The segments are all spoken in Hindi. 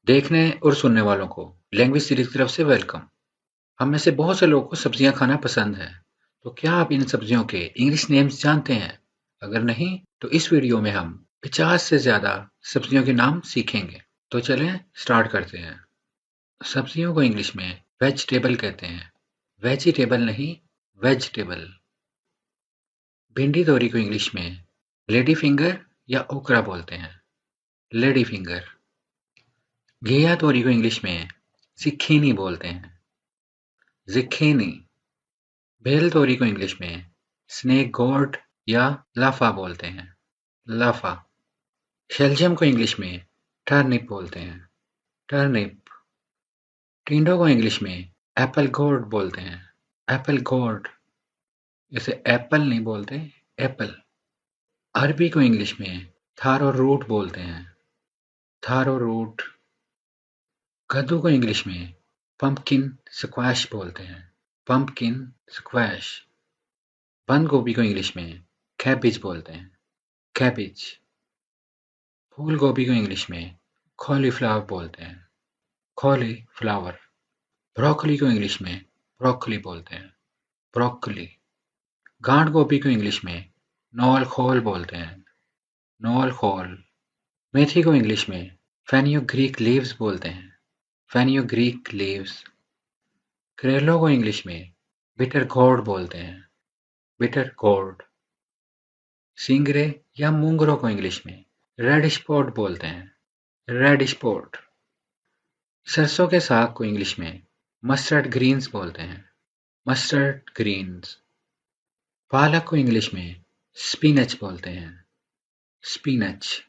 देखने और सुनने वालों को लैंग्वेज सीरीज की तरफ से वेलकम। हम में से बहुत से लोगों को सब्जियां खाना पसंद है। तो क्या आप इन सब्जियों के इंग्लिश नेम्स जानते हैं? अगर नहीं तो इस वीडियो में हम 50 से ज्यादा सब्जियों के नाम सीखेंगे। तो चलें स्टार्ट करते हैं। सब्जियों को इंग्लिश में वेजिटेबल कहते हैं। वेजिटेबल नहीं, वेजिटेबल। भिंडी तोरी को इंग्लिश में लेडी फिंगर या ओकरा बोलते हैं। Lady finger. घिया तोरी को इंग्लिश में जिक्खीनी बोलते हैं। जिक्खीनी। भेल तोरी को इंग्लिश में स्नेक गोर्ड या लाफा बोलते हैं। लाफा। शलजम को इंग्लिश में टर्निप बोलते हैं। टर्निप। टिंडो को इंग्लिश में एप्पल गोर्ड बोलते हैं। Apple gourd. इसे एप्पल नहीं बोलते, एप्पल। अरबी को इंग्लिश में थारो रूट बोलते हैं। थारो रूट। कद्दू को इंग्लिश में पंपकिन स्क्वैश बोलते हैं। Pumpkin squash. बंद गोभी को इंग्लिश में कैबिज बोलते हैं। कैबिज। फूल गोभी को इंग्लिश में कॉलीफ्लावर बोलते हैं। कॉलीफ्लावर। ब्रोकली को इंग्लिश में ब्रोकली बोलते हैं। ब्रोकली। गांठ गोभी को इंग्लिश में नॉल खोल बोलते हैं। नॉल खोल। मेथी को इंग्लिश में फेन्यूग्रीक लीव्स बोलते हैं। Fenugreek leaves. करेलों को इंग्लिश में बिटर गोर्ड बोलते हैं। Bitter gourd. सिंगरे या मूंगरों को इंग्लिश में रेडिश पॉट बोलते हैं। Radish pod. सरसों के साग को इंग्लिश में मस्टर्ड ग्रीन्स बोलते हैं। Mustard greens. पालक को इंग्लिश में स्पिनच बोलते हैं। स्पिनच।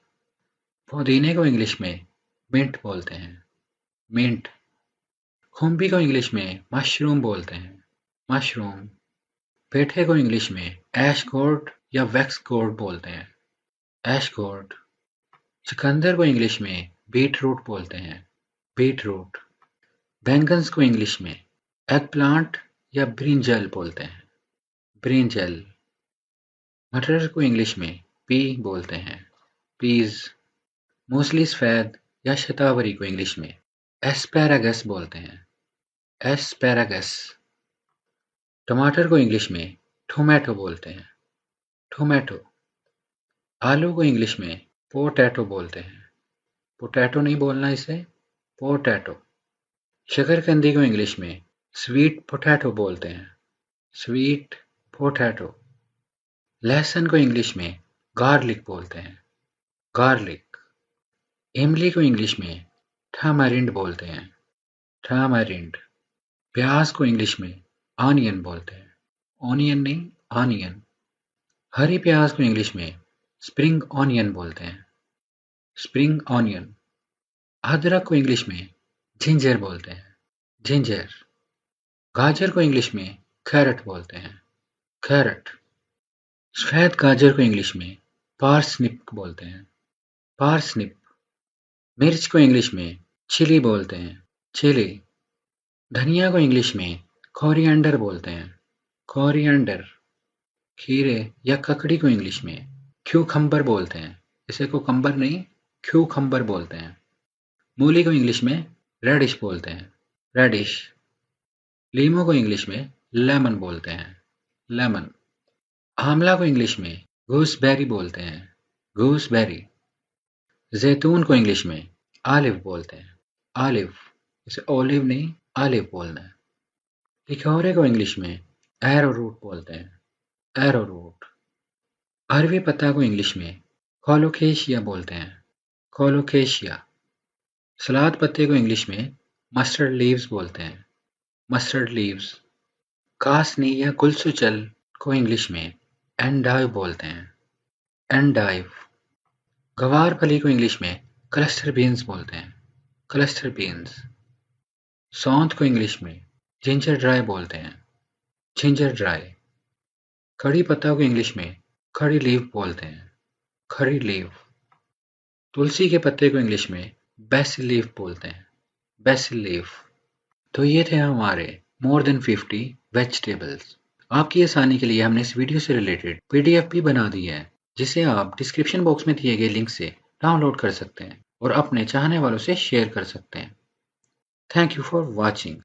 पुदीने को इंग्लिश में मिंट बोलते हैं। मिंट। खुम्भी को इंग्लिश में मशरूम बोलते हैं। मशरूम। पेठे को इंग्लिश में ऐश गोर्ड या वैक्स गोर्ड बोलते हैं। ऐश गोर्ड। चुकंदर को इंग्लिश में बीट रूट बोलते हैं। Beet root. बैंगन्स को इंग्लिश में एग प्लांट या ब्रिंजल बोलते हैं। ब्रिंजल। मटर को इंग्लिश में पी बोलते हैं। पीज। मूसली सफेद या शतावरी को इंग्लिश में एस्पैरागस बोलते हैं। एस्पैरागस। टमाटर को इंग्लिश में टोमेटो बोलते हैं। टोमेटो। आलू को इंग्लिश में पोटैटो बोलते हैं। पोटैटो नहीं बोलना इसे, पोटैटो। शकरकंदी को इंग्लिश में स्वीट पोटैटो बोलते हैं। Sweet potato. लहसुन को इंग्लिश में गार्लिक बोलते हैं। गार्लिक। इमली को इंग्लिश में टामारिंड बोलते हैं। टामारिंड। प्याज को इंग्लिश में ऑनियन बोलते हैं। ऑनियन नहीं, ऑनियन। हरी प्याज को इंग्लिश में स्प्रिंग ऑनियन बोलते हैं। Spring onion. अदरक को इंग्लिश में जिंजर बोलते हैं। जिंजर। गाजर को इंग्लिश में कैरेट बोलते हैं। कैरेट। सफेद गाजर को इंग्लिश में पार्सनिप बोलते हैं। पार्सनिप। मिर्च को इंग्लिश में चिली बोलते हैं। चिली। धनिया को इंग्लिश में कोरिएंडर बोलते हैं। कोरिएंडर। खीरे या ककड़ी को इंग्लिश में क्यूकम्बर बोलते हैं। इसे कुकम्बर नहीं, क्यूकम्बर बोलते हैं। मूली को इंग्लिश में रेडिश बोलते हैं। रेडिश। लीमू को इंग्लिश में लेमन बोलते हैं। लेमन। आंवला को इंग्लिश में गूसबेरी बोलते हैं। गूसबेरी। जैतून को इंग्लिश में ऑलिव बोलते हैं। ऑलिव। इसे ओलिव नहीं, ऑलिव बोलना है। तिकोरे को इंग्लिश में एरोरूट बोलते हैं। एरोरूट। अरवी पत्ता को इंग्लिश में कोलोकेशिया बोलते हैं। कोलोकेशिया। सलाद पत्ते को इंग्लिश में मस्टर्ड लीव्स बोलते हैं। Mustard leaves. कासनी या गुलसुचल को इंग्लिश में एंडाइव बोलते हैं। एंडाइव। गवार फली को इंग्लिश में क्लस्टर बीन्स बोलते हैं। Cluster beans. सौंठ को इंग्लिश में जिंजर ड्राई बोलते हैं। Ginger dry. कड़ी पत्ता को इंग्लिश में कड़ी लीफ बोलते हैं। कड़ी लीफ। तुलसी के पत्ते को इंग्लिश में बेसिल लीफ बोलते हैं। BECIL leaf. तो ये थे हमारे मोर देन 50 वेजिटेबल्स। आपकी आसानी के लिए हमने इस वीडियो से रिलेटेड पीडीएफ भी बना दी है, जिसे आप डिस्क्रिप्शन बॉक्स में दिए गए लिंक से डाउनलोड कर सकते हैं। और अपने चाहने वालों से शेयर कर सकते हैं। Thank you for watching.